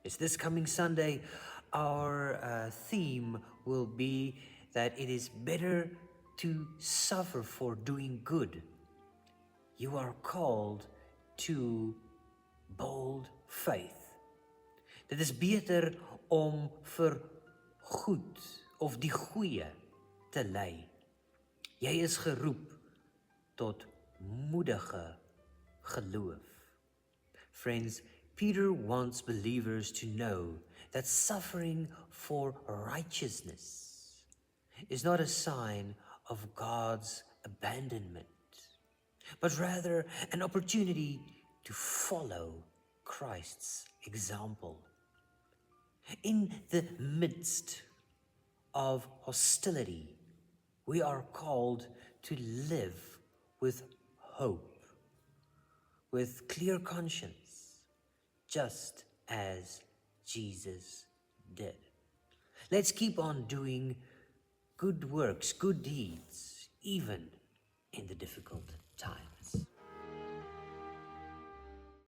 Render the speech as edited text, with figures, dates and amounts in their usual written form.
Yes, this coming Sunday, our theme will be that it is better to suffer for doing good. You are called to bold faith. Dit is beter om vir goed of die goeie te lei. Jy is geroep tot moedige geloof. Friends, Peter wants believers to know that suffering for righteousness is not a sign of God's abandonment, but rather an opportunity to follow Christ's example. In the midst of hostility, we are called to live with hope, with clear conscience, just as Jesus did. Let's keep on doing good works, good deeds, even in the difficult times.